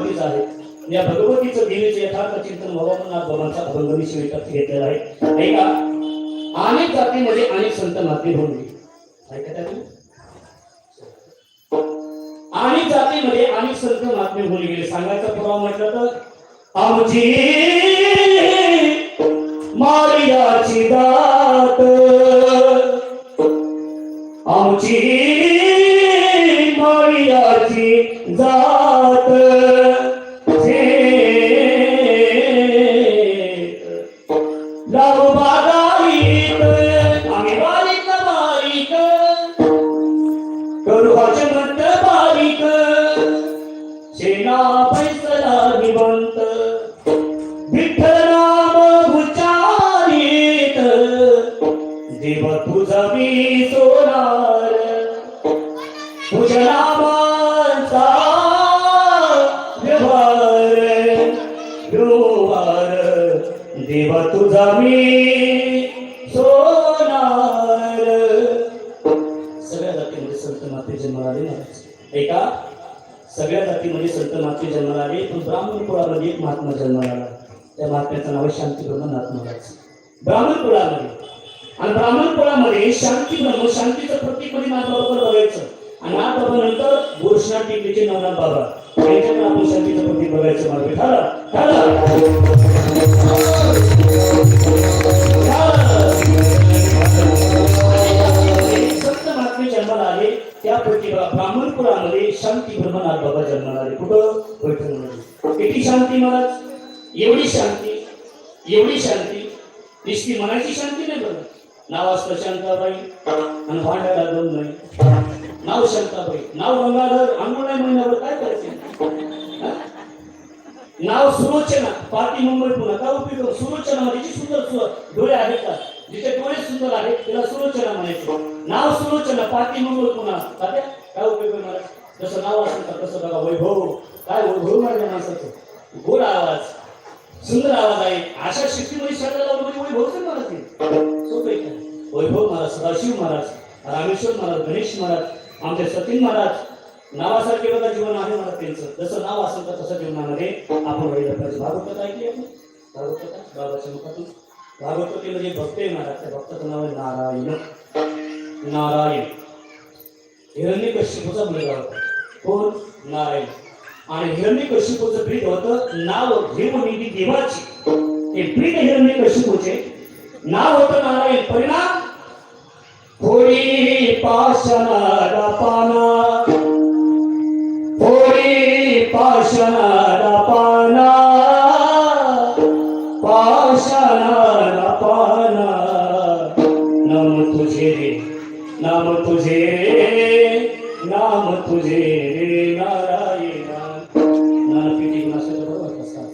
आहे. या भगवतीचं देवीचे यथार्थ चिंतन भगवान बाबांचा अभंगनी शिविरात घेतलेला आहे. ऐका, अनेक जातीमध्ये अनेक संत नाते होऊन ऐकता तुम्ही, अनेक जातीमध्ये अनेक संत महात्मे होऊन गेले. सांगायचा पुरावा म्हटलं तर आमची मारियाची दात, आमची मारियाची जात, लाव बागाईत आम्ही बारीक बारीक करू वाचमंत बारीक, सेना पैसला निवंत विठ्ठल नाम उच्चारित, देव तुझा मी सोनार तुझ्या नामांचा व्यवहार व्यवहार, देव तुझा मी सोनार. सगळ्या जातीमध्ये संत महात्मे जन्माला आले महाराज. ऐका, सगळ्या जातीमध्ये संत महात्मे जन्माला आले, पण ब्राह्मण कुळामध्ये एक महात्मा जन्माला आला. त्या महात्म्याचं नाव आहे शांती ब्रह्मनाथ महाराज. ब्राह्मण कुळामध्ये, आणि ब्राह्मण कुळामध्ये शांती ब्रह्म, शांतीचं प्रतीक म्हणजे नाथबाबाकडे बघायचं, आणि नाथबाबा नंतर गोरक्षनाथ टेकडीचे नवनाथ बाबा यांच्याकडे आपण शांतीचं प्रतीक बघायचं. मार्ग संत महात्मे जन्माला आले, त्यापैकी ब्राह्मण कुळामध्ये शांती ब्रह्मनाथ बाबा जन्माला आले. कुठं? पैठणमध्ये. किती शांती महाराज, एवढी शांती, एवढी शांती, नुसती मनाची शांती नाही बघा. नाव असतं शांताबाई आणि भांडायला दोन नाही. नाव शांताबाई, नाव गंगाधर, आंघोळ नाही महिन्यावर काय करायचं. नाव सुलोचना, पार्टी मुंबई पुन्हा काय उपयोग. सुलोचना म्हणजे सुंदर डोळे आहेत का, जिथे डोळे सुंदर आहेत त्याला सुलोचना म्हणायचं. नाव सुलोचना, पार्टी मुंबई पुन्हा काय उपयोग आहे मला. जसं नाव असेल का तसं बघा. वैभव, काय वैभव माझ्या माणसाचं, गोड आवाज, सुंदर आवाज आहे. अशा शिफ्टीमध्ये शब्द लावलं म्हणजे वैभवच मला ते सोपं आहे. वैभव महाराज, सदाशिव महाराज, रामेश्वर महाराज, गणेश महाराज, आमचे सतीन महाराज नावासारखे बघा जीवन आहे मला त्यांचं. जसं नाव असेल तर तसं जीवनामध्ये आपण वैद्य पाहिजे. भागवत ऐकली आपण, भागवत बाबाच्या मुखातून. भागवत म्हणजे भक्त आहे महाराज. त्या भक्ताचं नाव आहे नारायण. नारायण हिरण्यकश्यपूचा मुलगा होता. कोण? नारायण. आणि हिरण्यकश्यपूचं प्रीत होतं नाव घेऊन देवाची. ते प्रीत हिरण्यकश्यपूचे नाव होतं नारायण. परिणाम होळी पाषाणाला पाना, होळी पाषाणाला पाना, पाषाणाला पाना, नाम तुझे रे, नाम तुझे रे, नाम तुझे रे नारायणा. नाना पिटी गुणाचं बरोबर असतात.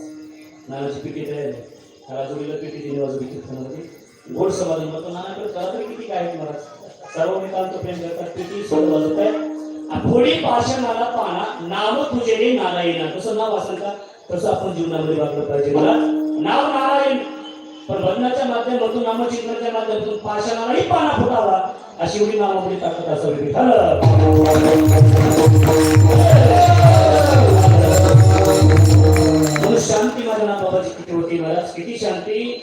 नानाची पिटी तयार आहे. राजूरीला पिटी दिली बाजू कीर्तनामध्ये गोड समाधान होतो. नानाकडे करा तरी किती काय महाराज, सर्व निकांत प्रेम करतात. पिटी सोड वाजवताय. फोडी पाषाणाला पाना, नाम तुझे रे नारायणा. कसं नाव असेल का तसं आपण जीवनामध्ये वागलं पाहिजे. मला नाव नारायण, पण भजनाच्या माध्यमातून, नामचिंतनाच्या माध्यमातून पाषाणालाही पाना फुटावा अशी एवढी नामामध्ये ताकद असावी. म्हणून शांती माझ्या नाथबाबाची किती होती महाराज, किती शांती.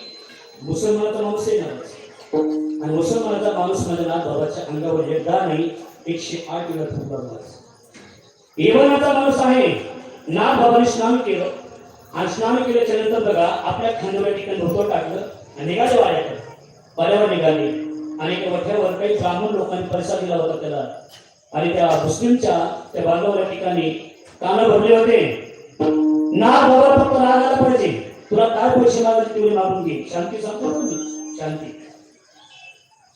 मुसलमानाचा माणूस आहे महाराज, आणि मुसलमानाचा माणूस माझ्या नाथबाबाच्या अंगावर एकदा नाही 108 वेळा फुटला महाराज. येवनाचा माणूस आहे. नाथबाबाने स्नान केलं, आणि स्नान केल्याच्या नंतर बघा आपल्या खांद्यावर ठिकाणी धोतर टाकलं आणि निघाले वाड्याकडे. वाड्यावर निघाले आणि त्या वठ्यावर काही ब्राह्मण लोकांनी पैसा दिला होता त्याला, आणि त्या मुस्लिमच्या त्या बांधवाच्या ठिकाणी कान भरले होते. नाथबाबा फक्त रागाला पाहिजे, तुला काय पैसे मागायचे तेवढे मागून घे. शांती सांगतो मी, शांती.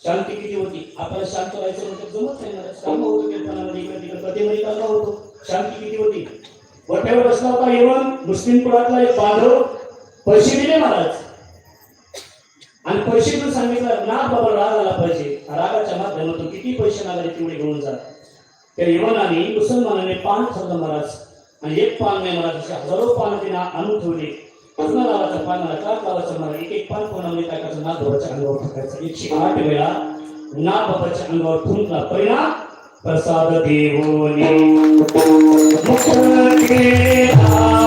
शांती किती होती. आपल्याला शांत राहायचं म्हणजे जमत नाही ना. काम होतो कीर्तनामध्ये, इकडे तिकडे कथेमध्ये काम होतो. शांती किती होती. वट्यावर बसला होता येऊन मुस्लिम कुळातला एक बांधव. पैसे दिले महाराज, आणि पैसे पण सांगितलं नाथबाबा राग आला पाहिजे. रागाच्या माध्यमातून किती पैसे मागायचे तेवढे घेऊन जा. त्या यवनाने मुसलमानाने पान ठरलं महाराज, आणि एक पान नाही महाराज, असे हजारो पान तिने आणून ठेवले. पुन्हा लावायचा पानाला काट लावायचा महाराज. एक एक पान कोणामध्ये टाकायचं, नाथबाबाच्या अंगावर टाकायचं. 108 वेळा नाथबाबाच्या अंगावर फुंकला. परिणाम प्रसाद देवोनी मुख केला